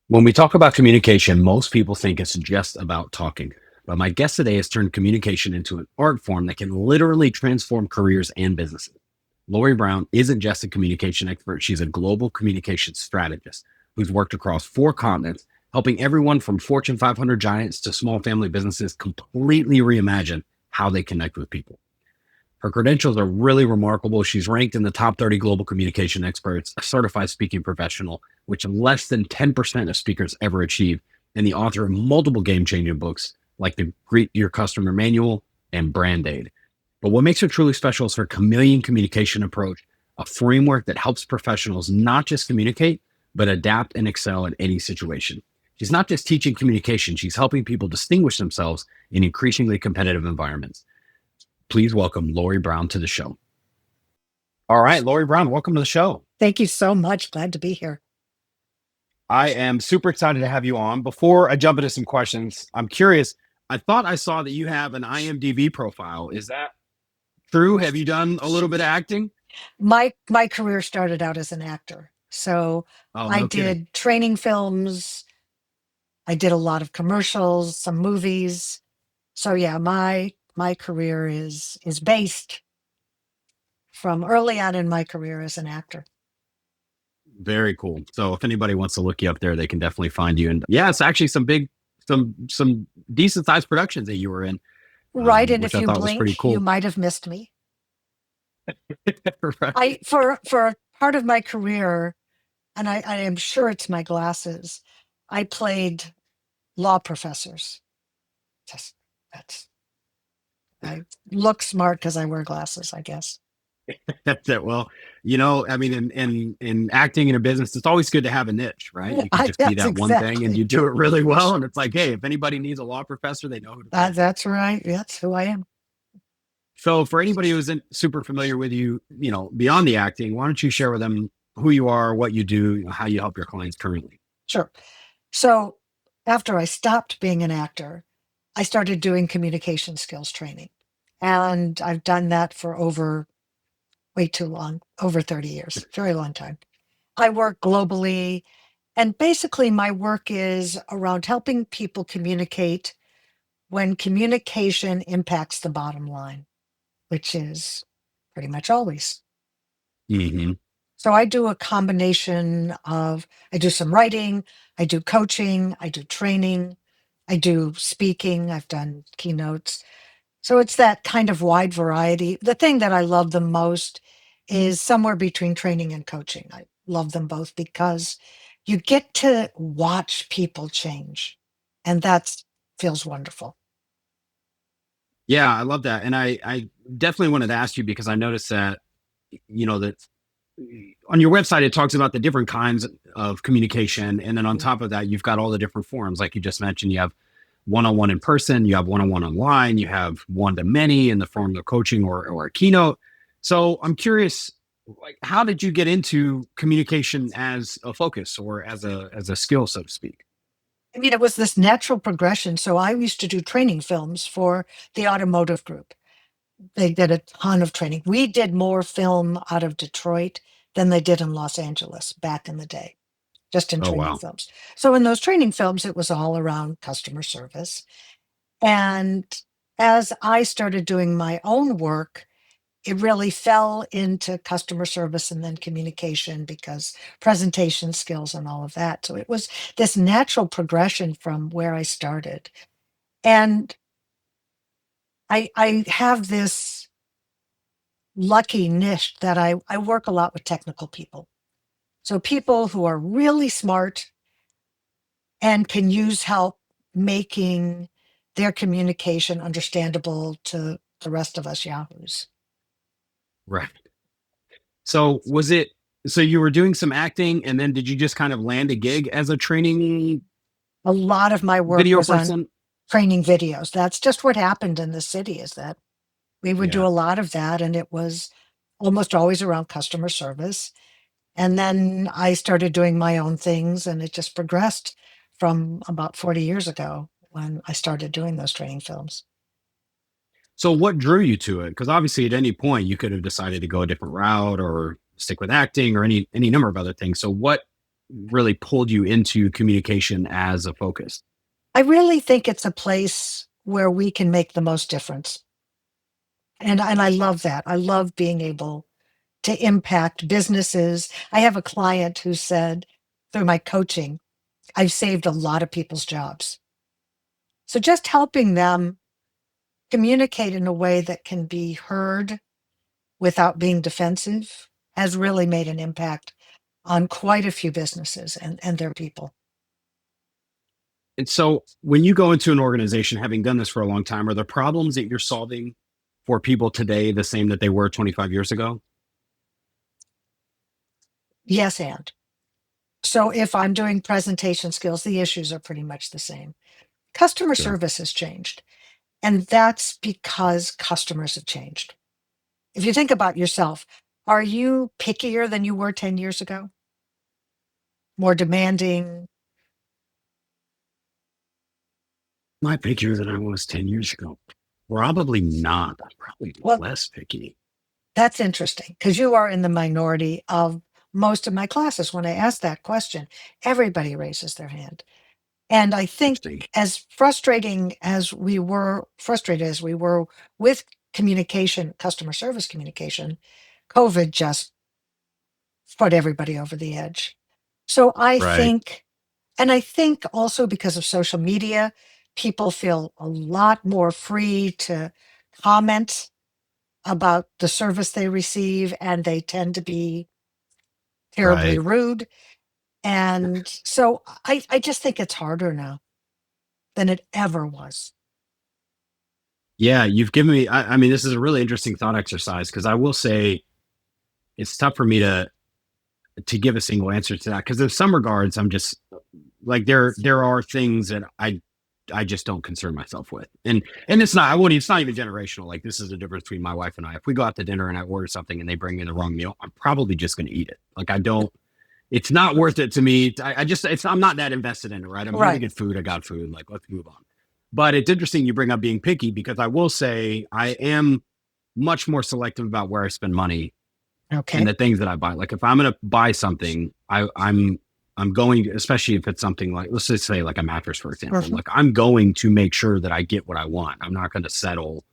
When we talk about communication, most people think it's just about talking. But my guest today has turned communication into an art form that can literally transform careers and businesses. Laurie Brown isn't just a communication expert, she's a global communication strategist who's worked across four continents, helping everyone from Fortune 500 giants to small family businesses completely reimagine how they connect with people. Her credentials are really remarkable. She's ranked in the top 30 global communication experts, a certified speaking professional, which less than 10% of speakers ever achieve, and the author of multiple game changing books like the Greet Your Customer Manual and Brand Aid. But what makes her truly special is her chameleon communication approach, a framework that helps professionals not just communicate, but adapt and excel in any situation. She's not just teaching communication, she's helping people distinguish themselves in increasingly competitive environments. Please welcome Laurie Brown to the show. All right, Laurie Brown, welcome to the show. Thank you so much. Glad to be here. I am super excited to have you on. Before I jump into some questions, I'm curious. I thought I saw that you have an IMDb profile. Is that true? Have you done a little bit of acting? My career started out as an actor. So Oh, I no kidding. did training films, I did a lot of commercials, some movies. So yeah, my career is based from early on in my career as an actor. Very cool. So if anybody wants to look you up there, they can definitely find you. And yeah, it's actually some decent sized productions that you were in, Right. And which if I you thought was pretty blink, you cool. might have missed me. I Right. for part of my career, and I am sure it's my glasses, I played law professors. Just that's I look smart because I wear glasses, I guess. That's it. Well, I mean, in acting in a business, it's always good to have a niche, right? You can just be That's that one thing and exactly. you do it really well. And it's like, hey, if anybody needs a law professor, they know who to pick. That's right. That's who I am. So for anybody who isn't super familiar with you, beyond the acting, why don't you share with them who you are, what you do, how you help your clients currently? Sure. So after I stopped being an actor, I started doing communication skills training. And I've done that for over way too long, over 30 years, very long time. I work globally. And basically, my work is around helping people communicate when communication impacts the bottom line, which is pretty much always. Hmm. So I do a combination of, I do some writing, I do coaching, I do training, I do speaking, I've done keynotes. So it's that kind of wide variety. The thing that I love the most is somewhere between training and coaching. I love them both because you get to watch people change, and that feels wonderful. Yeah, I love that. And I definitely wanted to ask you because I noticed that, that on your website, it talks about the different kinds of communication. And then on top of that, you've got all the different forms. Like you just mentioned, you have one-on-one in person, you have one-on-one online, you have one-to-many in the form of coaching or a keynote. So I'm curious, like, how did you get into communication as a focus or as a skill, so to speak? I mean, it was this natural progression. So I used to do training films for the automotive group. They did a ton of training. We did more film out of Detroit than they did in Los Angeles back in the day, just in Oh, training wow. films. So in those training films, it was all around customer service. And as I started doing my own work, it really fell into customer service and then communication because presentation skills and all of that. So it was this natural progression from where I started. And I have this lucky niche that I work a lot with technical people. So people who are really smart and can use help making their communication understandable to the rest of us yahoos. Right. So so you were doing some acting and then did you just kind of land a gig as a training A lot of my work video was on person? training videos. That's just what happened in the city is that we would do Yeah. a lot of that and it was almost always around customer service. And then I started doing my own things and it just progressed from about 40 years ago when I started doing those training films. So what drew you to it? Because obviously at any point you could have decided to go a different route or stick with acting or any number of other things. So really pulled you into communication as a focus? I really think it's a place where we can make the most difference. And I love that. I love being able to impact businesses. I have a client who said through my coaching, I've saved a lot of people's jobs. So just helping them communicate in a way that can be heard without being defensive has really made an impact on quite a few businesses and their people. And so when you go into an organization, having done this for a long time, are the problems that you're solving for people today the same that they were 25 years ago? Yes, and so if I'm doing presentation skills, the issues are pretty much the same. Customer Sure. service has changed, and that's because customers have changed. If you think about yourself, are you pickier than you were 10 years ago? More demanding? My pickier than I was 10 years ago. Probably not. I'm probably Well, less picky. that's interesting because you are in the minority of most of my classes. When I ask that question, everybody raises their hand. And I think Interesting. as frustrated as we were with communication, customer service communication, COVID just put everybody over the edge. So I Right. think, and I think also because of social media, people feel a lot more free to comment about the service they receive, and they tend to be terribly Right. rude. And so I just think it's harder now than it ever was. Yeah. You've given me, I mean, this is a really interesting thought exercise because I will say it's tough for me to give a single answer to that because in some regards I'm just like there are things that I just don't concern myself with. And it's not I wouldn't it's not even generational. Like this is the difference between my wife and I. If we go out to dinner and I order something and they bring me the wrong meal, I'm probably just going to eat it. Like I don't it's not worth it to me. I just it's I'm not that invested in it, right? I'm here to Right. get food. I got food. Like let's move on. But it's interesting you bring up being picky because I will say I am much more selective about where I spend money and Okay. the things that I buy. Like if I'm going to buy something, I'm going, especially if it's something like, let's just say like a mattress, for example, Mhm. like I'm going to make sure that I get what I want. I'm not going to settle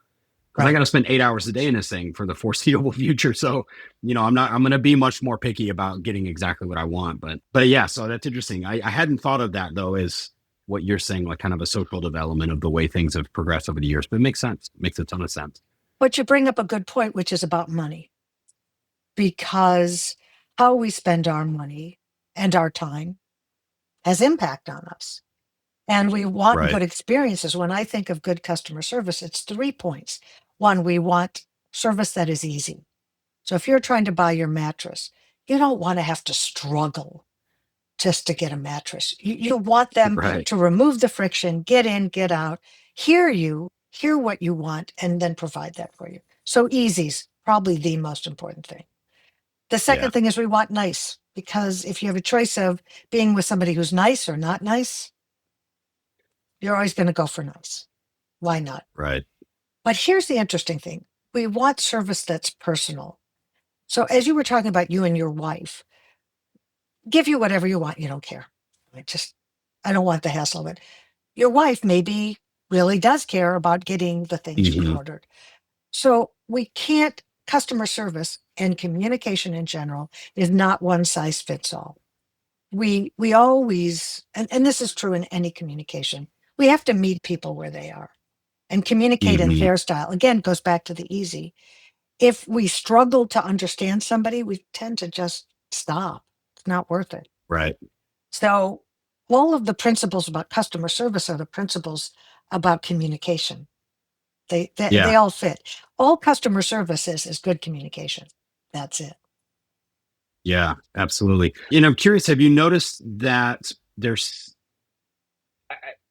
because I got Right. to spend 8 hours a day in this thing for the foreseeable future. So, I'm going to be much more picky about getting exactly what I want. But yeah, so that's interesting. I hadn't thought of that though, as what you're saying, like kind of a social development of the way things have progressed over the years, but it makes sense. It makes a ton of sense. But you bring up a good point, which is about money, because how we spend our money and our time has impact on us. And we want Right. good experiences. When I think of good customer service, it's 3 points. One, we want service that is easy. So if you're trying to buy your mattress, you don't want to have to struggle just to get a mattress. You want them Right. to remove the friction, get in, get out, hear you, hear what you want, and then provide that for you. So easy's probably the most important thing. The Yeah. second thing is we want nice, because if you have a choice of being with somebody who's nice or not nice, you're always going to go for nice. Why not? Right. But here's the interesting thing. We want service that's personal. So as you were talking about you and your wife, give you whatever you want. You don't care. I don't want the hassle of it. Your wife maybe really does care about getting the things you Mhm. ordered. So we can't, customer service and communication in general is not one size fits all. We always, and this is true in any communication, we have to meet people where they are and communicate in Mhm. their style. Again, it goes back to the easy. If we struggle to understand somebody, we tend to just stop. It's not worth it. Right. So all of the principles about customer service are the principles about communication. They Yeah. all fit. All customer service is good communication. That's it. Yeah, absolutely. And I'm curious, have you noticed that there's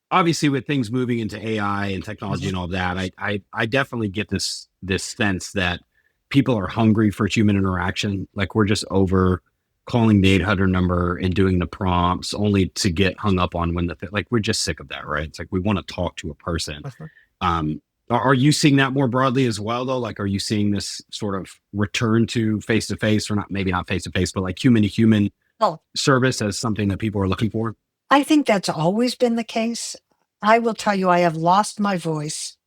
obviously with things moving into AI and technology Mhm. and all that, I definitely get this sense that people are hungry for human interaction. Like we're just over calling the 800 number and doing the prompts only to get hung up on when like we're just sick of that, right? It's like we want to talk to a person. Mhm. Um, are you seeing that more broadly as well, though? Like, are you seeing this sort of return to face, or not, maybe not face to face, but like human to human Well, service as something that people are looking for? I think that's always been the case. I will tell you, I have lost my voice,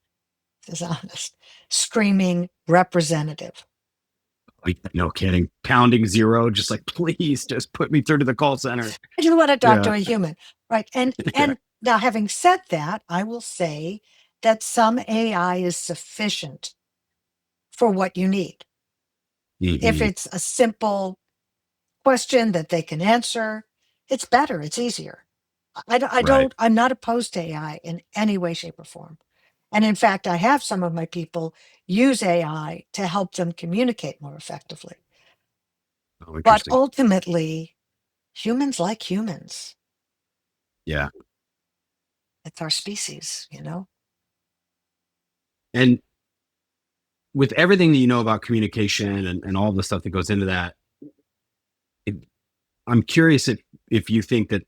is honest, screaming representative. Like, no kidding. Pounding zero, just like, please just put me through to the call center. I just want to talk to Yeah. a human, right? And Yeah. and now, having said that, I will say that some AI is sufficient for what you need. If Hmm. it's a simple question that they can answer, it's better, it's easier. Right. I'm not opposed to AI in any way, shape, or form. And in fact, I have some of my people use AI to help them communicate more effectively. Oh, But interesting. ultimately, humans like humans. Yeah. It's our species, you know? And with everything that you know about communication and all the stuff that goes into that, it, I'm curious if you think that,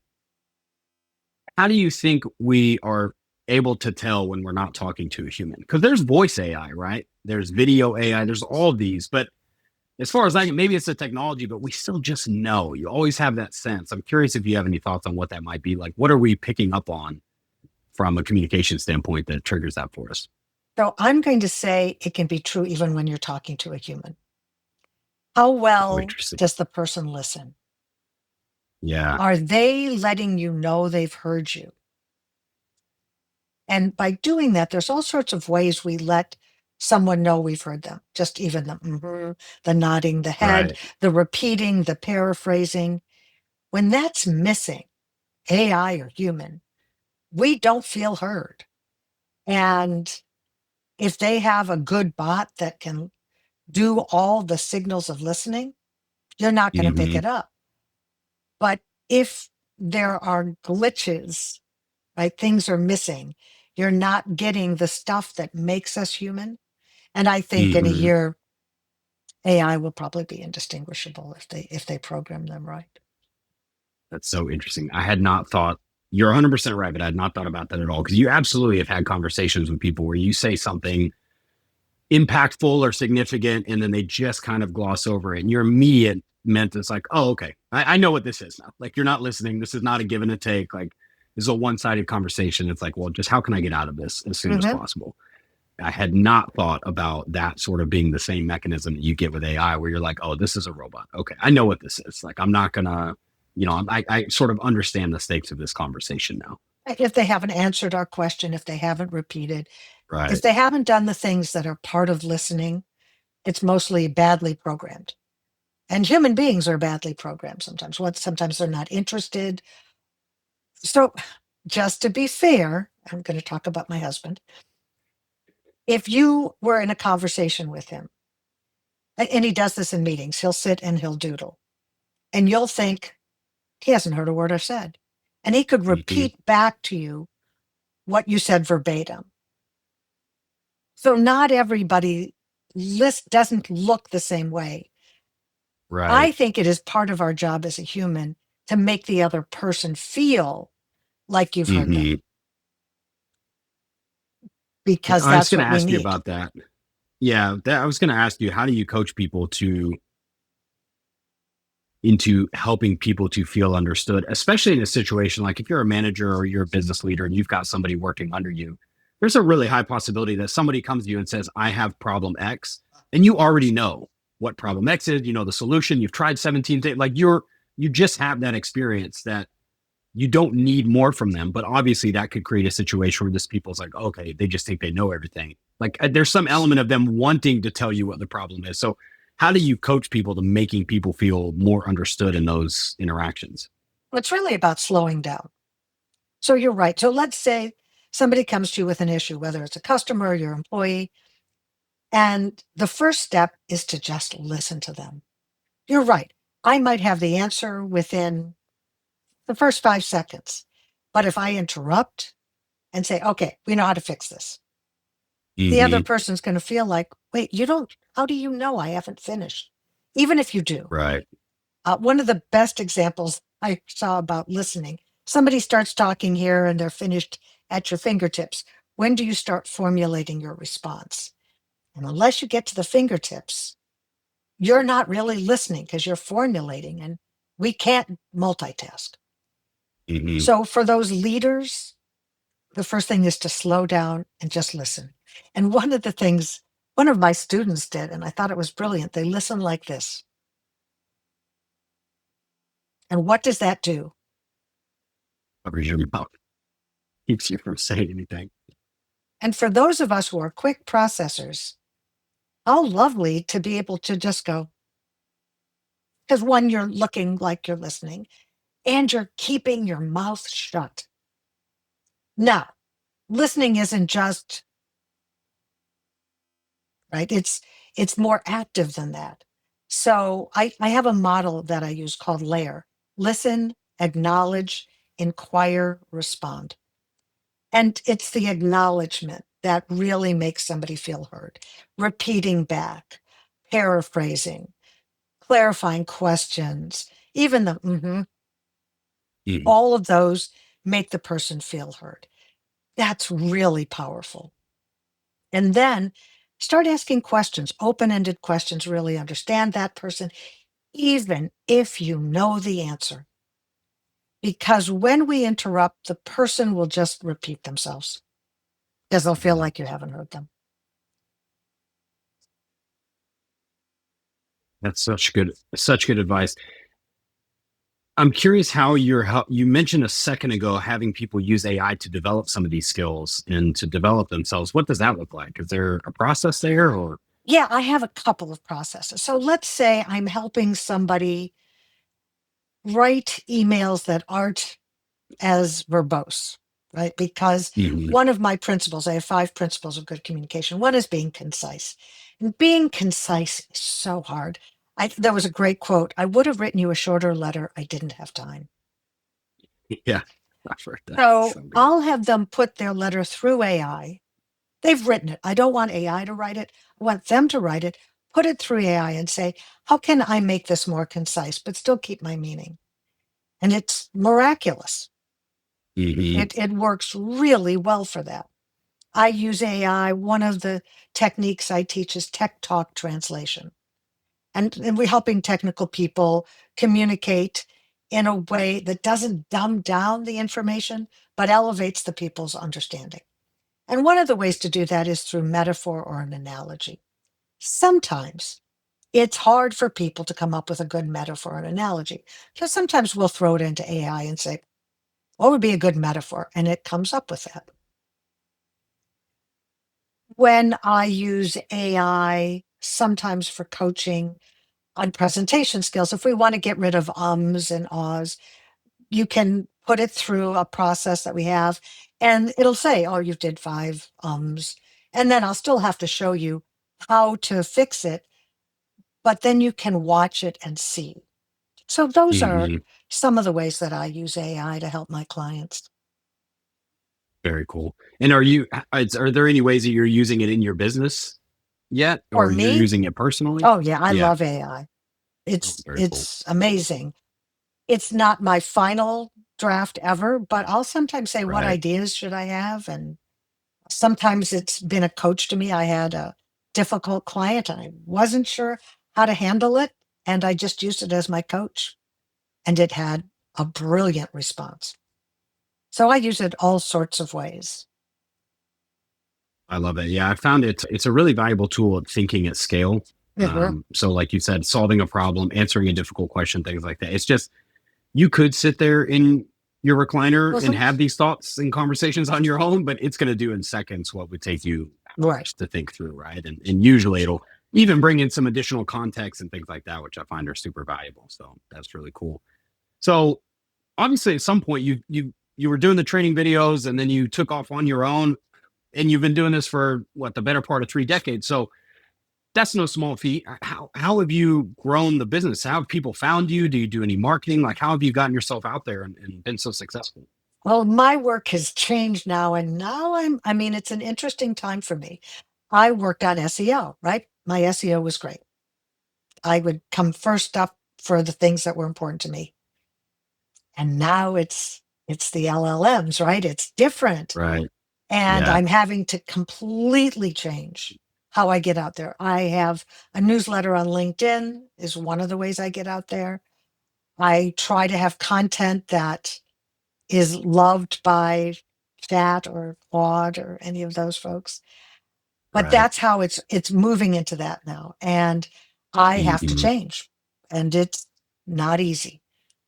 how do you think we are able to tell when we're not talking to a human? Because there's voice AI, right? There's video AI, there's all of these. But as far as I can, maybe it's the technology, but we still just know. You always have that sense. I'm curious if you have any thoughts on what that might be. Like, what are we picking up on from a communication standpoint that triggers that for us? So I'm going to say it can be true even when you're talking to a human. How Oh, well interesting. does the person listen? Yeah. Are they letting you know they've heard you? And by doing that, there's all sorts of ways we let someone know we've heard them. Just even the the nodding the head, Right. the repeating, the paraphrasing. When that's missing, AI or human, we don't feel heard. And if they have a good bot that can do all the signals of listening, you're not going to pick Hmm. it up. But if there are glitches, right, things are missing, you're not getting the stuff that makes us human. And I think in a Hmm. year, AI will probably be indistinguishable if they program them right. That's so interesting. I had not thought, you're 100% right, but I had not thought about that at all. Because you absolutely have had conversations with people where you say something impactful or significant, and then they just kind of gloss over it. And your immediate ment is like, oh, okay, I know what this is now. Like, you're not listening. This is not a give and a take. Like, this is a one sided conversation. It's like, well, just how can I get out of this as soon as Hmm. possible? I had not thought about that sort of being the same mechanism that you get with AI, where you're like, oh, this is a robot. Okay, I know what this is. Like, I'm not gonna, I sort of understand the stakes of this conversation now. If they haven't answered our question, if they haven't repeated, if Right. they haven't done the things that are part of listening, it's mostly badly programmed. And human beings are badly programmed sometimes. Sometimes they're not interested. So, just to be fair, I'm going to talk about my husband. If you were in a conversation with him, and he does this in meetings, he'll sit and he'll doodle, and you'll think he hasn't heard a word I've said. And he could Hmm. repeat back to you what you said verbatim. So, not everybody doesn't look the same way. Right. I think it is part of our job as a human to make the other person feel like you've heard them Hmm. because I was that's going to what we ask you need. about that. Yeah, I was going to ask you, how do you coach people to into helping people to feel understood, especially in a situation like if you're a manager or you're a business leader and you've got somebody working under you? There's a really high possibility that somebody comes to you and says, I have problem X, and you already know what problem X is. You know the solution. You've tried 17 things. Like, you just have that experience that you don't need more from them. But obviously, that could create a situation where this people's like, okay, they just think they know everything. Like, there's some element of them wanting to tell you what the problem is. So, how do you coach people to making people feel more understood in those interactions? It's really about slowing down. So you're right. So let's say somebody comes to you with an issue, whether it's a customer or your employee, and the first step is to just listen to them. You're right. I might have the answer within the first 5 seconds. But if I interrupt and say, okay, we know how to fix this, the other Hmm. person's going to feel like, wait, you don't, how do you know I haven't finished? Even if you do. Right. One of the best examples I saw about listening, somebody starts talking here and they're finished at your fingertips. When do you start formulating your response? And unless you get to the fingertips, you're not really listening because you're formulating. And We can't multitask. Hmm. So for those leaders, the first thing is to slow down and just listen. And one of the things one of my students did, and I thought it was brilliant, they listen like this. And what does that do? Covers your mouth, keeps you from saying anything. And for those of us who are quick processors, how lovely to be able to just go, because one, you're looking like you're listening and you're keeping your mouth shut. Now, listening isn't just right. It's more active than that. So I have a model that I use called layer. Listen, acknowledge, inquire, respond. And it's the acknowledgement that really makes somebody feel heard. Repeating back, paraphrasing, clarifying questions, even the Hmm. all of those make the person feel heard. That's really powerful. And then start asking questions, open ended questions, really understand that person, even if you know the answer. Because when we interrupt, the person will just repeat themselves because they'll feel like you haven't heard them. That's such good advice. I'm curious how you mentioned a second ago having people use AI to develop some of these skills and to develop themselves. What does that look like? Is there a process there or? Yeah, I have a couple of processes. So let's say I'm helping somebody write emails that aren't as verbose, right? Because Mhm. one of my principles, I have 5 principles of good communication. One is being concise. And being concise is so hard. There was a great quote. I would have written you a shorter letter. I didn't have time. Yeah, I've heard that. So So good. I'll have them put their letter through AI. They've written it. I don't want AI to write it. I want them to write it, put it through AI and say, how can I make this more concise, but still keep my meaning? And it's miraculous. Hmm. It works really well for that. I use AI. One of the techniques I teach is tech talk translation. And we're helping technical people communicate in a way that doesn't dumb down the information, but elevates the people's understanding. And one of the ways to do that is through metaphor or an analogy. Sometimes it's hard for people to come up with a good metaphor or an analogy. So sometimes we'll throw it into AI and say, what would be a good metaphor? And it comes up with that. When I use AI, sometimes for coaching on presentation skills, if we want to get rid of ums and ahs, you can put it through a process that we have and it'll say, oh, you did 5 ums. And then I'll still have to show you how to fix it, but then you can watch it and see. So those are Hmm. some of the ways that I use AI to help my clients. Very cool. And are there any ways that you're using it in your business yet, For or you're me, using it personally? oh yeah, I Yeah. love AI. Oh, It's very cool. it's amazing. It's not my final draft ever, but I'll sometimes say, what Right. ideas should I have? And sometimes it's been a coach to me. I had a difficult client and I wasn't sure how to handle it. And I just used it as my coach, and it had a brilliant response. So I use it all sorts of ways. I love it. Yeah, I found it's a really valuable tool at thinking at scale. Mhm. So like you said, solving a problem, answering a difficult question, things like that. It's just you could sit there in your recliner and Mhm. have these thoughts and conversations on your own, but it's going to do in seconds what would take you Right. hours to think through, right? And usually it'll even bring in some additional context and things like that, which I find are super valuable. So that's really cool. So obviously, at some point, you were doing the training videos, and then you took off on your own, and you've been doing this for what the better part of 3 decades. So that's no small feat. How have you grown the business? How have people found you? Do you do any marketing? Like, how have you gotten yourself out there and been so successful? Well, my work has changed now, and now I mean, it's an interesting time for me. I worked on SEO, right? My SEO was great. I would come first up for the things that were important to me. And now it's the LLMs, right? It's different. Right. And Yeah. I'm having to completely change how I get out there. I have a newsletter on LinkedIn is one of the ways I get out there. I try to have content that is loved by Chat or Claude or any of those folks. But Right. that's how it's moving into that now. And I have to Hmm. change. And it's not easy.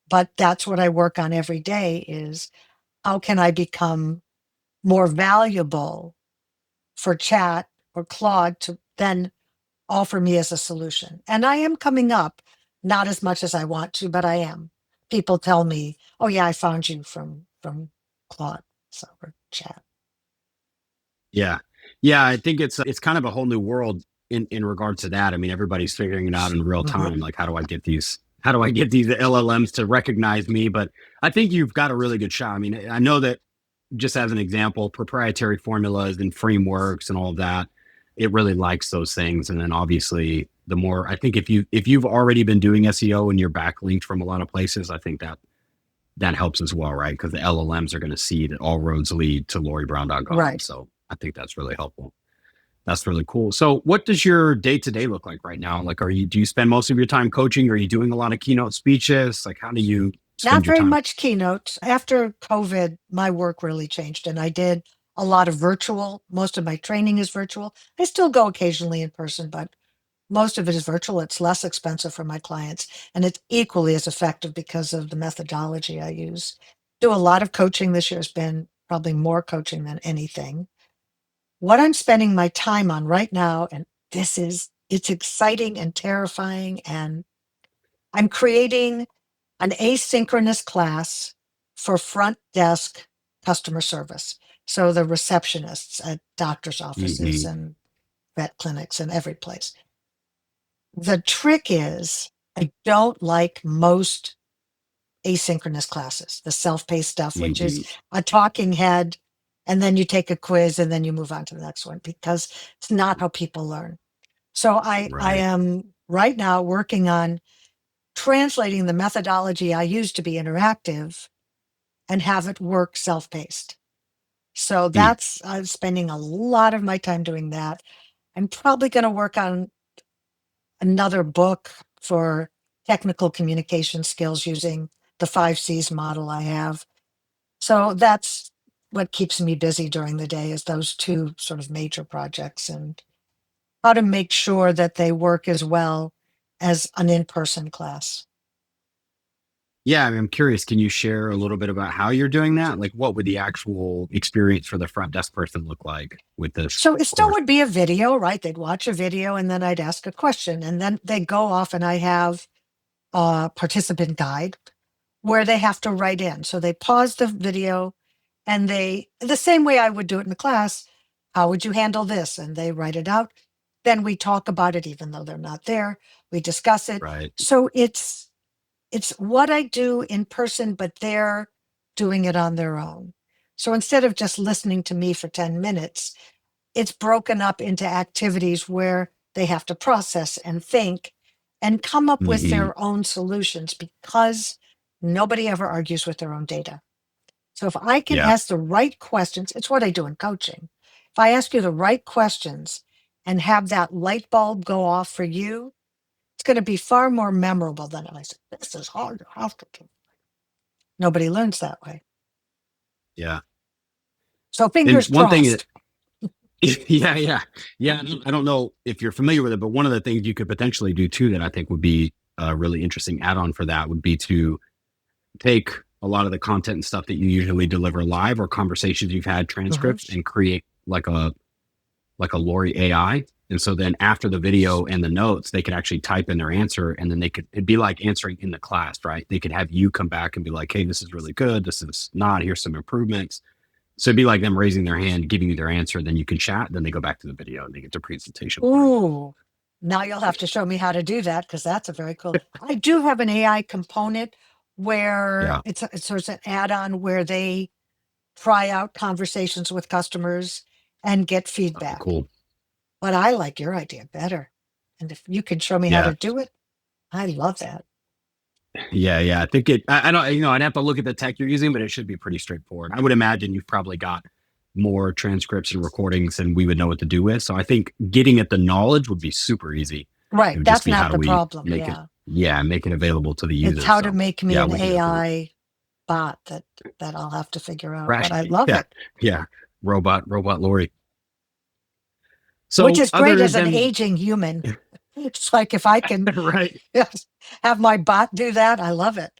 But that's what I work on every day is how can I become more valuable for Chat or Claude to then offer me as a solution. And I am coming up, not as much as I want to, but I am. People tell me, "Oh yeah, I found you from Claude, so or Chat." Yeah. Yeah. I think it's kind of a whole new world in regards to that. I mean, everybody's figuring it out in real time. Mhm. Like, how do I get these LLMs to recognize me? But I think you've got a really good shot. I mean, I know that just as an example, proprietary formulas and frameworks and all of that, it really likes those things. And then obviously the more I think if you've already been doing SEO and you're backlinked from a lot of places, I think that helps as well, right? Because the LLMs are going to see that all roads lead to lauriebrown.com. Right. So I think that's really helpful. That's really cool. So what does your day to day look like right now? Like, do you spend most of your time coaching? Are you doing a lot of keynote speeches? Like, how do you spend Not your very time? much keynotes. After COVID, my work really changed and I did a lot of virtual. Most of my training is virtual. I still go occasionally in person, but most of it is virtual. It's less expensive for my clients and it's equally as effective because of the methodology I use. Do a lot of coaching this year has been probably more coaching than anything. What I'm spending my time on right now, and it's exciting and terrifying, and I'm creating an asynchronous class for front desk customer service. So the receptionists at doctor's offices Hmm. and vet clinics and every place. The trick is I don't like most asynchronous classes, the self-paced stuff, which is Hmm. a talking head, and then you take a quiz and then you move on to the next one because it's not how people learn. So I Right. am right now working on translating the methodology I use to be interactive and have it work self-paced. So Mm. that's I'm spending a lot of my time doing that. I'm probably going to work on another book for technical communication skills using the 5 C's model I have. So that's what keeps me busy during the day is those two sort of major projects and how to make sure that they work as well as an in-person class. Yeah, I mean, I'm curious. Can you share a little bit about how you're doing that? Like, what would the actual experience for the front desk person look like with this So it still course? would be a video, right? They'd watch a video and then I'd ask a question and then they go off and I have a participant guide where they have to write in. So they pause the video and the same way I would do it in the class, how would you handle this? And they write it out. Then we talk about it, even though they're not there. We discuss it. Right. So it's what I do in person, but they're doing it on their own. So instead of just listening to me for 10 minutes, it's broken up into activities where they have to process and think and come up with Hmm. their own solutions because nobody ever argues with their own data. So if I can Yeah. ask the right questions, it's what I do in coaching. If I ask you the right questions and have that light bulb go off for you, it's going to be far more memorable than if I say, this is hard. You have to do. Nobody learns that way. Yeah. So And fingers one thing that, crossed. yeah, yeah, yeah. I don't know if you're familiar with it, but one of the things you could potentially do too that I think would be a really interesting add-on for that would be to take a lot of the content and stuff that you usually deliver live or conversations you've had Mhm. transcripts and create like a Laurie AI. And so then after the video and the notes, they could actually type in their answer and then it'd be like answering in the class, right? They could have you come back and be like, hey, this is really good. This is not. Here's some improvements. So it'd be like them raising their hand, giving you their answer. Then you can chat. Then they go back to the video and they get their presentation part. Ooh, now you'll have to show me how to do that because that's a very cool. I do have an AI component where Yeah. it's sort of an add-on where they try out conversations with customers and get Oh, feedback. cool. But I like your idea better. And if you can show me how Yeah. to do it, I love that. Yeah. Yeah. I think I don't, I'd have to look at the tech you're using, but it should be pretty straightforward. I would imagine you've probably got more transcripts and recordings than we would know what to do with. So I think getting at the knowledge would be super easy. It Right. would just That's be how not do the we problem. make it? Yeah. Yeah, make it available to the It's user. how to So make me yeah, an we can definitely AI bot that I'll have to figure out, right. but I love Yeah, it, yeah. Robot Lori. which So is great other as an than aging human. It's like if I can right. have my bot do that, I love it.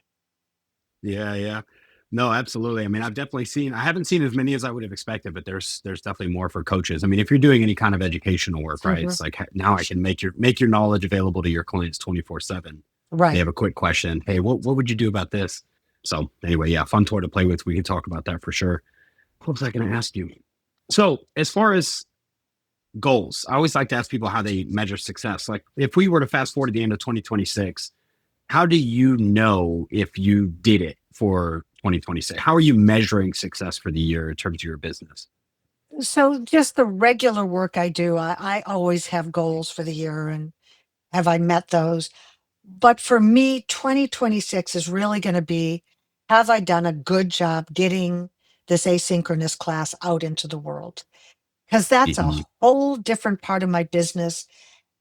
Yeah, yeah. No, absolutely. I mean, I've definitely seen. I haven't seen as many as I would have expected, but there's definitely more for coaches. I mean, if you're doing any kind of educational work, right? Mhm. It's like now I can make your knowledge available to your clients 24/7. They Right. have a quick question. Hey, what would you do about this? So anyway, yeah, fun toy to play with. We can talk about that for sure. What was I going to ask you? So as far as goals, I always like to ask people how they measure success. Like if we were to fast forward to the end of 2026, how do you know if you did it for 2026? How are you measuring success for the year in terms of your business? So just the regular work I do, I always have goals for the year and have I met those? But for me, 2026 is really going to be, have I done a good job getting this asynchronous class out into the world? Because that's a Mhm. whole different part of my business.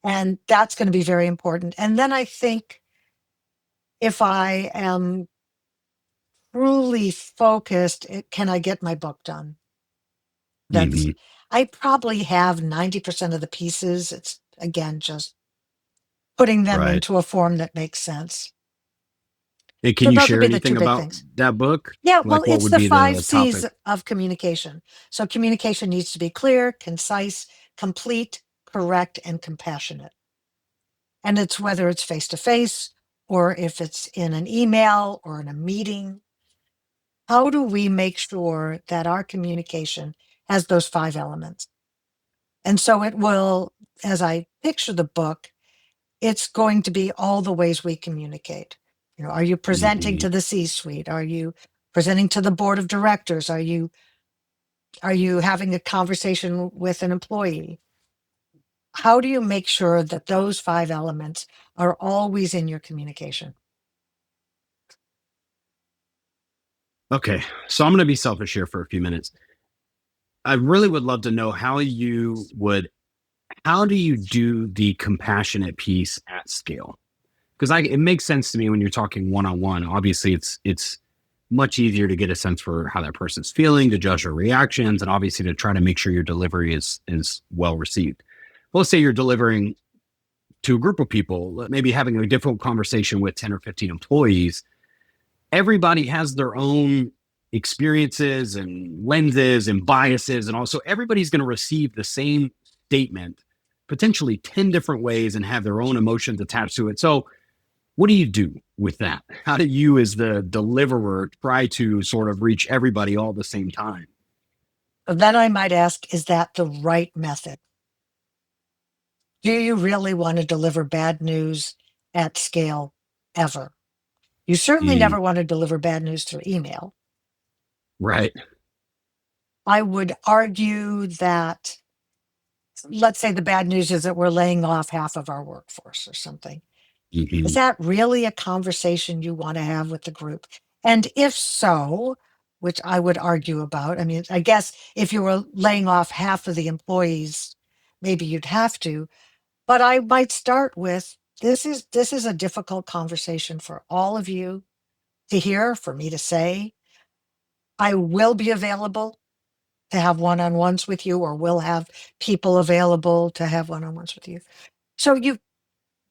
And that's going to be very important. And then I think if I am truly focused, can I get my book done? That's, Mhm. I probably have 90% of the pieces. It's again, just putting them Right. into a form that makes sense. And can So you those would share be the two anything big about things. that book? Yeah, well, Like what it's would the be five the C's topic? of communication. So communication needs to be clear, concise, complete, correct, and compassionate. And it's whether it's face to face or if it's in an email or in a meeting. How do we make sure that our communication has those five elements? And so it will, as I picture the book, it's going to be all the ways we communicate. You know, are you presenting Mhm. to the C-suite? Are you presenting to the board of directors? Are you having a conversation with an employee? How do you make sure that those five elements are always in your communication? Okay. So I'm going to be selfish here for a few minutes. I really would love to know how do you do the compassionate piece at scale? Because it makes sense to me when you're talking one on one. Obviously, it's much easier to get a sense for how that person's feeling, to judge their reactions, and obviously to try to make sure your delivery is well received. Well, let's say you're delivering to a group of people, maybe having a difficult conversation with 10 or 15 employees. Everybody has their own experiences and lenses and biases, and also everybody's going to receive the same statement potentially 10 different ways and have their own emotions attached to it. So what do you do with that? How do you, as the deliverer, try to sort of reach everybody all at the same time? Then I might ask, is that the right method? Do you really want to deliver bad news at scale ever? You certainly Mm, never want to deliver bad news through email. right. I would argue that, let's say the bad news is that we're laying off half of our workforce or something. Is Mhm. that really a conversation you want to have with the group? And if so, which I would argue about, I mean, I guess if you were laying off half of the employees, maybe you'd have to, but I might start with, this is a difficult conversation for all of you to hear, for me to say. I will be available to have one-on-ones with you, or will have people available to have one-on-ones with you. So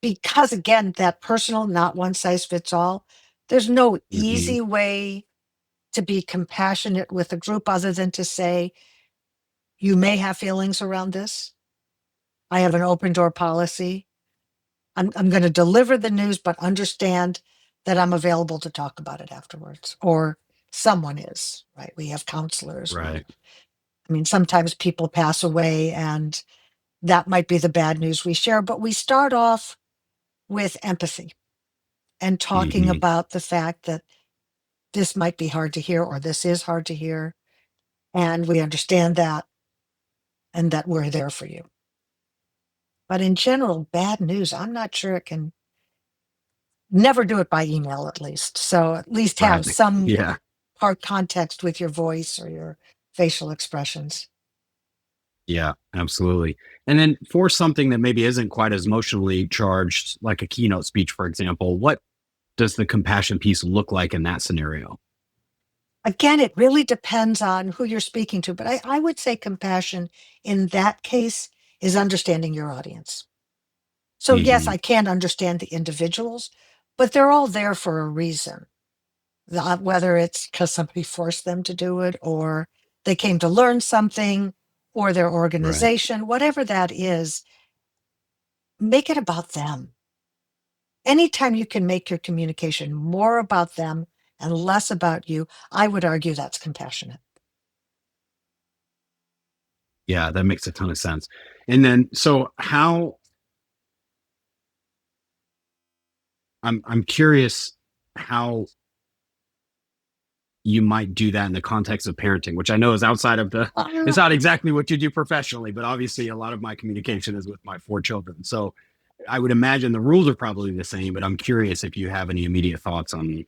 because again, that personal, not one size fits all, there's no Mhm. easy way to be compassionate with a group other than to say, you may have feelings around this. I have an open door policy. I'm going to deliver the news, but understand that I'm available to talk about it afterwards, or someone is, right? We have counselors. Right. I mean, sometimes people pass away and that might be the bad news we share, but we start off with empathy and talking Mhm. about the fact that this might be hard to hear, or this is hard to hear. And we understand that, and that we're there for you. But in general, bad news, I'm not sure it can, never do it by email at least. So at least have Right. some Yeah. part context with your voice or your facial expressions. Yeah, absolutely. And then for something that maybe isn't quite as emotionally charged, like a keynote speech, for example, what does the compassion piece look like in that scenario? Again, it really depends on who you're speaking to, but I would say compassion in that case is understanding your audience. So yes, Hmm. I can't understand the individuals, but they're all there for a reason. Whether it's because somebody forced them to do it, or they came to learn something, or their Right. organization, whatever that is, make it about them. Anytime you can make your communication more about them and less about you, I would argue that's compassionate. Yeah, that makes a ton of sense. And then, so how I'm curious how you might do that in the context of parenting, which I know is outside of the, it's Uh, not exactly what you do professionally, but obviously a lot of my communication is with my four children. So I would imagine the rules are probably the same, but I'm curious if you have any immediate thoughts on,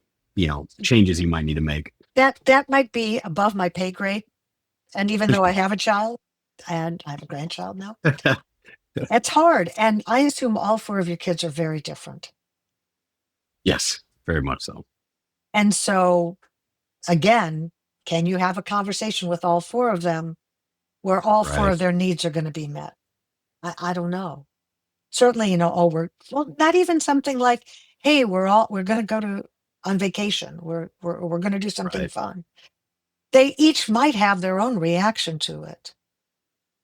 changes you might need to make. that might be above my pay grade. And even though I have a child and I have a grandchild now, it's hard. And I assume all four of your kids are very different. Yes, very much so. And so, again, can you have a conversation with all four of them where all four Right. of their needs are going to be met? I don't know. Certainly, oh, well, not even something like, hey, we're going to go to on vacation. We're going to do something Right. fun. They each might have their own reaction to it,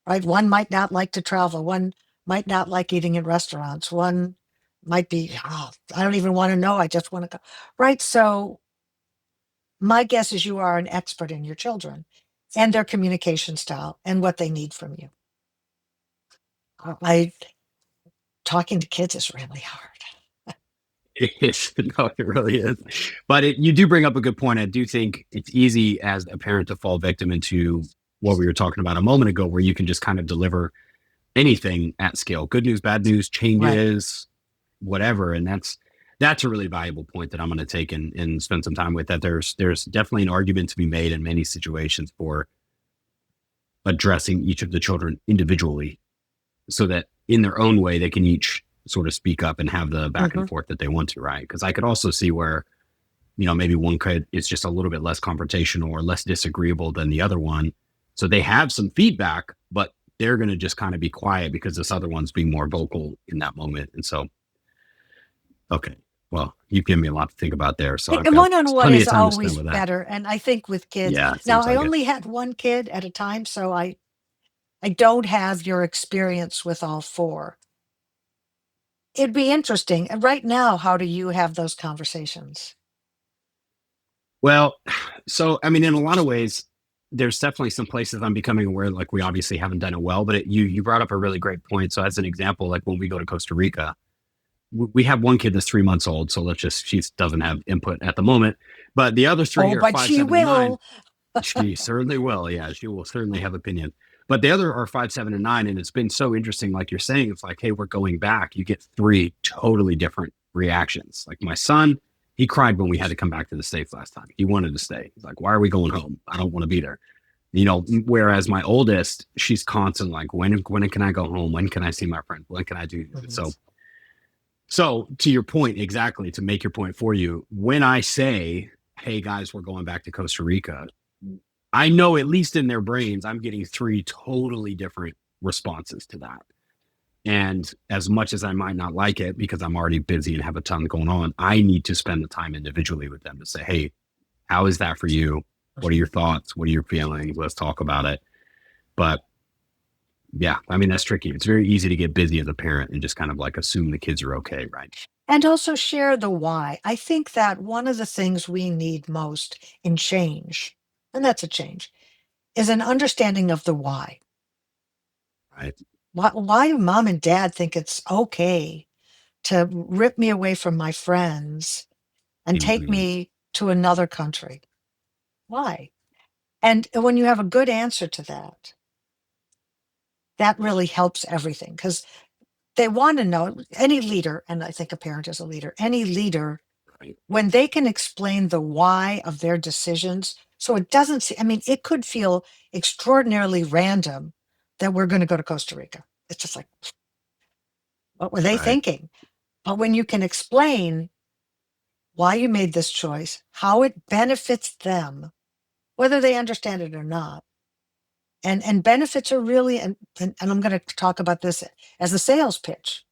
right? One might not like to travel. One might not like eating in restaurants. One might be, oh, I don't even want to know. I just want to go. Right. So my guess is you are an expert in your children and their communication style and what they need from you. I talking to kids is really hard. It is. No, it really is. But you do bring up a good point. I do think it's easy as a parent to fall victim into what we were talking about a moment ago, where you can just kind of deliver anything at scale, good news, bad news, Right. changes, whatever. And that's a really valuable point that I'm going to take and spend some time with. That there's definitely an argument to be made in many situations for addressing each of the children individually, so that in their own way they can each sort of speak up and have the back Hmm. and forth that they want to, right? Because I could also see where, maybe one kid is just a little bit less confrontational or less disagreeable than the other one, so they have some feedback, but they're going to just kind of be quiet because this other one's being more vocal in that moment. And so, okay, well, you've given me a lot to think about there, so I've got One on one plenty of is time to spend always with that. better. And I think with kids, Yeah, it now seems I like it. only had one kid at a time, so I don't have your experience with all four. It'd be interesting. And right now, how do you have those conversations? Well, so I mean, in a lot of ways, there's definitely some places I'm becoming aware. Like, we obviously haven't done it well, but you brought up a really great point. So as an example, like when we go to Costa Rica, we have one kid that's 3 months old. So let's just, she doesn't have input at the moment, but the other three Oh, are but five, she 7, and 9. will. She certainly will. Yeah, she will certainly have opinion. But the other are 5, 7, and 9, and it's been so interesting. Like you're saying, it's like, hey, we're going back. You get three totally different reactions. Like my son, he cried when we had to come back to the States last time. He wanted to stay. He's like, why are we going home? I don't want to be there. Whereas my oldest, she's constant like, when can I go home? When can I see my friends? When can I do this? Mhm. So to your point, exactly, to make your point for you, when I say, hey guys, we're going back to Costa Rica, I know at least in their brains, I'm getting three totally different responses to that. And as much as I might not like it because I'm already busy and have a ton going on, I need to spend the time individually with them to say, hey, how is that for you? What are your thoughts? What are your feelings? Let's talk about it. But yeah, I mean, that's tricky. It's very easy to get busy as a parent and just kind of like assume the kids are okay, right? And also share the why. I think that one of the things we need most in change, and that's a change, is an understanding of the why. Right. Why do mom and dad think it's okay to rip me away from my friends and take Mm-hmm. me to another country? Why? And when you have a good answer to that, that really helps everything because they want to know any leader, and I think a parent is a leader, any leader, Right. when they can explain the why of their decisions. So it doesn't, I mean, it could feel extraordinarily random, that we're going to go to Costa Rica. It's just like, what were they Right. thinking? But when you can explain why you made this choice, how it benefits them, whether they understand it or not, and benefits are really, and I'm going to talk about this as a sales pitch.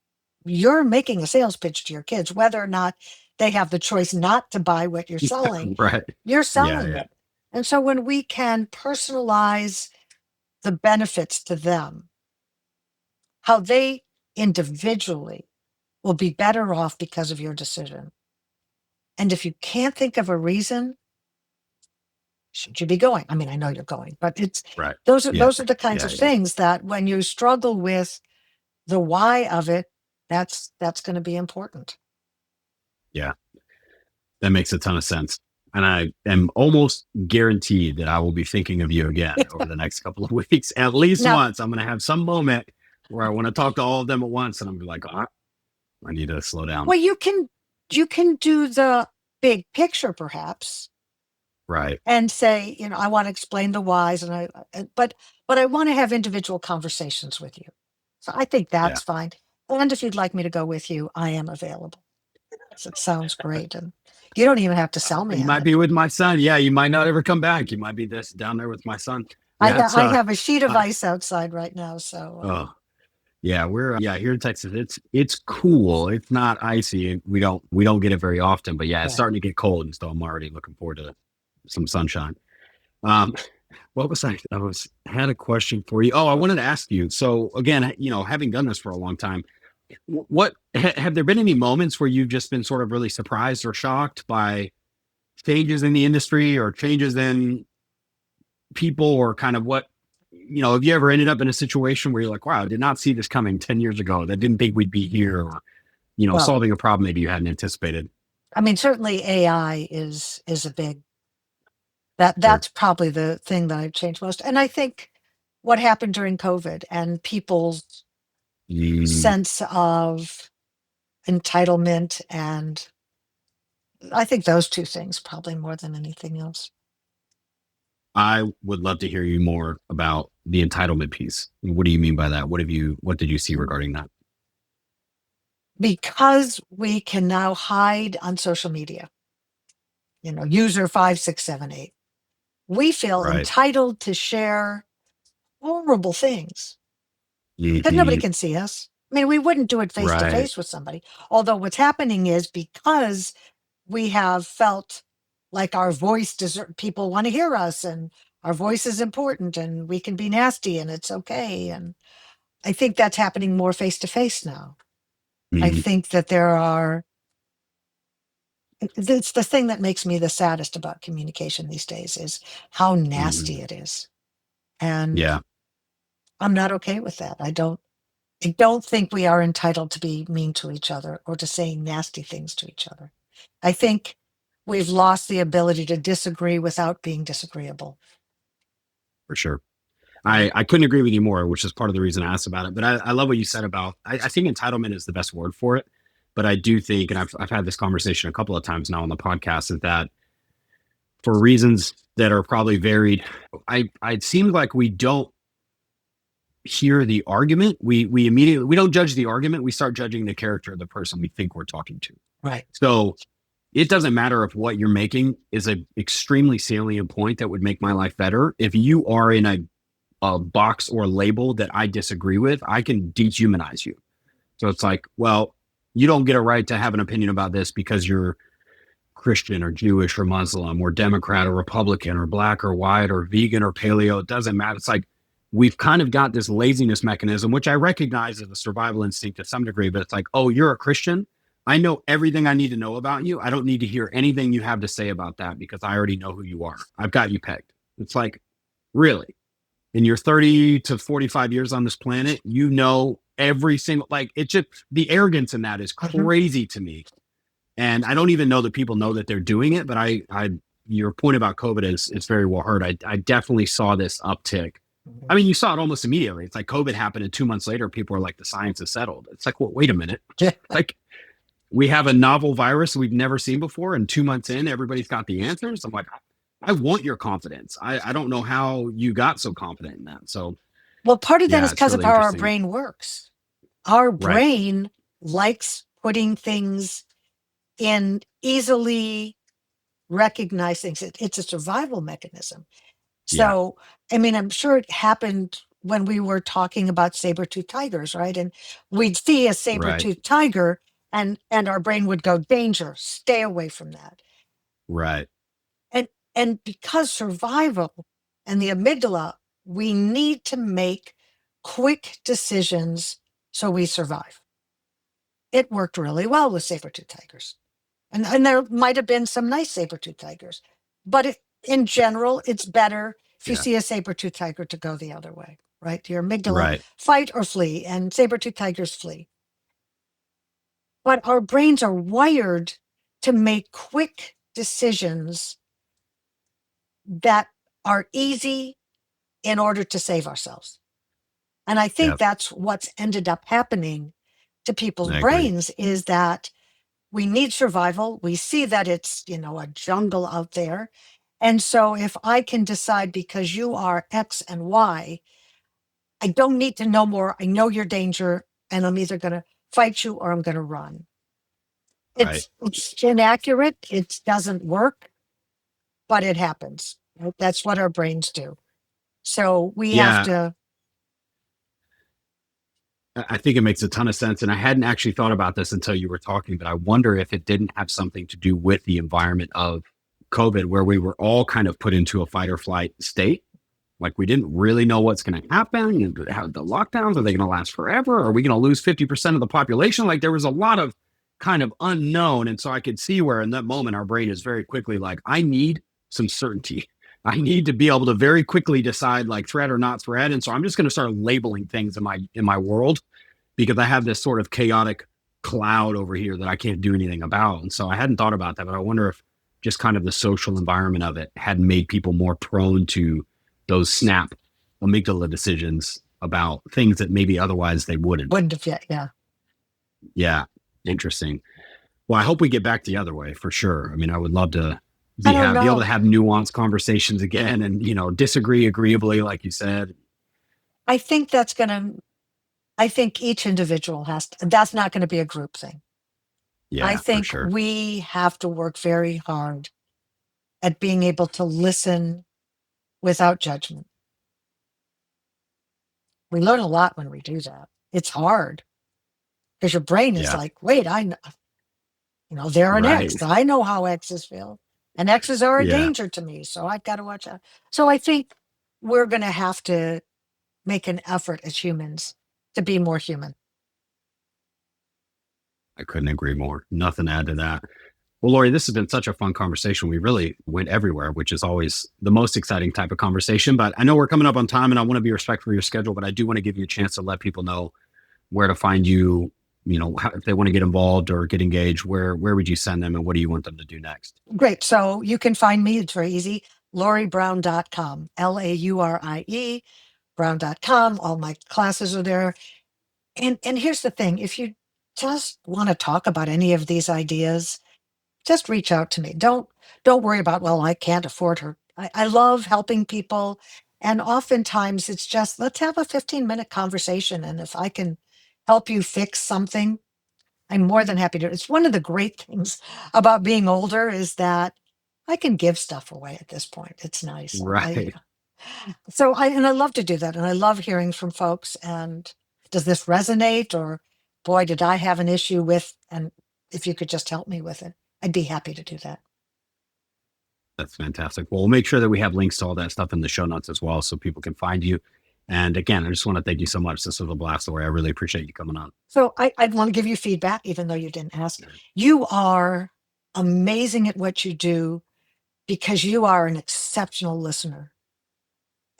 You're making a sales pitch to your kids, whether or not they have the choice not to buy what you're selling, Right. you're Yeah. selling Yeah. it. And so when we can personalize the benefits to them, how they individually will be better off because of your decision. And if you can't think of a reason, should you be going? I mean, I know you're going, but it's Right. those are Yeah. those are the kinds Yeah. of Yeah. things that when you struggle with the why of it, that's going to be important. Yeah. That makes a ton of sense. And I am almost guaranteed that I will be thinking of you again over the next couple of weeks. At least Now, once, I'm going to have some moment where I want to talk to all of them at once. And I'm gonna be like, oh, I need to slow down. well, you can do the big picture perhaps Right. and say, I want to explain the whys, but I want to have individual conversations with you. So I think Yeah. that's fine. And if you'd like me to go with you, I am available. So it sounds great, and you don't even have to sell me You on might it. be with my son. Yeah. You might not ever come back. You might be this down there with my son. I, Yeah. ha- It's, I have a sheet of uh, ice outside right now, so oh, yeah, we're yeah here in Texas. It's cool. It's not icy. We don't get it very often, but yeah, it's right. starting to get cold, and so I'm already looking forward to some sunshine. Um, what was I had a question for you. Oh, I wanted to ask you. So again, having done this for a long time, what have there been any moments where you've just been sort of really surprised or shocked by changes in the industry or changes in people or kind of what have you ever ended up in a situation where you're like, wow, I did not see this coming 10 years ago. I didn't think we'd be here or, Well, solving a problem maybe you hadn't anticipated. I mean, certainly AI is a big Sure. that's probably the thing that I've changed most. And I think what happened during COVID and people's Mm, sense of entitlement, and I think those two things probably more than anything else. I would love to hear you more about the entitlement piece. What do you mean by that? What did you see regarding that? Because we can now hide on social media, user 5678. We feel Right. entitled to share horrible things because nobody Hmm. can see us. I mean, we wouldn't do it face to Right. face with somebody. Although what's happening is because we have felt like our voice people want to hear us, and our voice is important, and we can be nasty and it's okay. And I think that's happening more face to face now. I Hmm. think that it's the thing that makes me the saddest about communication these days is how Hmm. nasty it is. And Yeah, I'm not okay with that. I don't think we are entitled to be mean to each other or to say nasty things to each other. I think we've lost the ability to disagree without being disagreeable. for sure. And I couldn't agree with you more, which is part of the reason I asked about it. But I love what you said about, I think entitlement is the best word for it. But I do think, and I've had this conversation a couple of times now on the podcast, is that for reasons that are probably varied, it seems like we don't hear the argument. We immediately, we don't judge the argument. We start judging the character of the person we think we're talking to. right. So it doesn't matter if what you're making is an extremely salient point that would make my life better. If you are in a box or label that I disagree with, I can dehumanize you. So it's like, well, you don't get a right to have an opinion about this because you're Christian or Jewish or Muslim or Democrat or Republican or black or white or vegan or paleo. It doesn't matter. It's like we've kind of got this laziness mechanism, which I recognize as a survival instinct to some degree, but it's like, oh, you're a Christian. I know everything I need to know about you. I don't need to hear anything you have to say about that because I already know who you are. I've got you pegged. It's like, really? In your 30 to 45 years on this planet, every single, like, it just, the arrogance in that is Mhm. crazy to me. And I don't even know that people know that they're doing it, but your point about COVID is very well heard. I definitely saw this uptick. I Mhm. mean, you saw it almost immediately. It's like COVID happened, and 2 months later, people are like, the science is settled. It's like, well, wait a minute. Yeah. Like, we have a novel virus we've never seen before, and 2 months in, everybody's got the answers. I'm like, I want your confidence. I don't know how you got so confident in that. So Well, part of that Yeah, is it's because of really how our interesting. brain works. Our Right. brain likes putting things in easily recognized things. It's a survival mechanism. Yeah. So, I mean, I'm sure it happened when we were talking about saber-toothed tigers, right? And we'd see a Right. saber-toothed tiger and our brain would go, danger, stay away from that. Right. And because survival and the amygdala, we need to make quick decisions so we survive. It worked really well with saber-toothed tigers. And there might have been some nice saber-toothed tigers, but in general, it's better if you Yeah. see a saber-toothed tiger to go the other way, right? Your amygdala, Right. fight or flee, and saber-toothed tigers flee. But our brains are wired to make quick decisions that are easy in order to save ourselves. And I think Yeah. that's what's ended up happening to people's I agree. brains is that we need survival. We see that it's, a jungle out there. And so if I can decide because you are X and Y, I don't need to know more. I know your danger and I'm either going to fight you or I'm going to run. Right. It's inaccurate. It doesn't work, but it happens. Right? That's what our brains do. So we have Yeah. to. I think it makes a ton of sense. And I hadn't actually thought about this until you were talking, but I wonder if it didn't have something to do with the environment of COVID, where we were all kind of put into a fight or flight state. Like we didn't really know what's going to happen. How the lockdowns, are they going to last forever? Are we going to lose 50% of the population? Like there was a lot of kind of unknown. And so I could see where in that moment our brain is very quickly like, I need some certainty. I need to be able to very quickly decide like threat or not threat. And so I'm just going to start labeling things in my world because I have this sort of chaotic cloud over here that I can't do anything about. And so I hadn't thought about that, but I wonder if just kind of the social environment of it had made people more prone to those snap amygdala decisions about things that maybe otherwise they wouldn't. Wouldn't have yet. Yeah. Yeah. Interesting. Well, I hope we get back the other way for sure. I mean, I would love to I don't be able to know. have nuanced conversations again and, disagree agreeably, like you said. I think I think each individual that's not going to be a group thing. I Yeah, for think sure. we have to work very hard at being able to listen without judgment. We learn a lot when we do that. It's hard because your brain is Yeah. like, wait, they're an Right. X. I know how X's feel. And X's are a Yeah. danger to me. So I've got to watch out. So I think we're going to have to make an effort as humans to be more human. I couldn't agree more. Nothing to add to that. Well, Laurie, this has been such a fun conversation. We really went everywhere, which is always the most exciting type of conversation. But I know we're coming up on time and I want to be respectful of your schedule, but I do want to give you a chance to let people know where to find you, if they want to get involved or get engaged, where would you send them and what do you want them to do next? Great. So you can find me. It's very easy. LaurieBrown.com, LAURIE, Brown.com. All my classes are there. And here's the thing, if you just want to talk about any of these ideas, just reach out to me. Don't worry about, well, I can't afford her. I love helping people. And oftentimes it's just let's have a 15-minute conversation. And if I can help you fix something, I'm more than happy to. It's one of the great things about being older is that I can give stuff away at this point. It's nice. Right. And I love to do that. And I love hearing from folks. And does this resonate? Or boy, did I have an issue with, and if you could just help me with it, I'd be happy to do that. That's fantastic. Well, we'll make sure that we have links to all that stuff in the show notes as well so people can find you. And again, I just want to thank you so much. This was a blast, Laurie. I really appreciate you coming on. So I'd want to give you feedback, even though you didn't ask. You are amazing at what you do because you are an exceptional listener.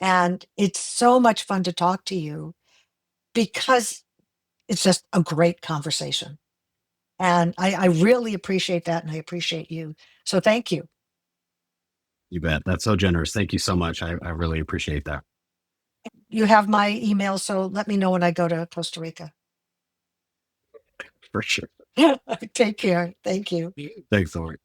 And it's so much fun to talk to you because it's just a great conversation. And I really appreciate that. And I appreciate you. So thank you. You bet. That's so generous. Thank you so much. I really appreciate that. You have my email. So let me know when I go to Costa Rica. For sure. Take care. Thank you. Thanks, Laurie.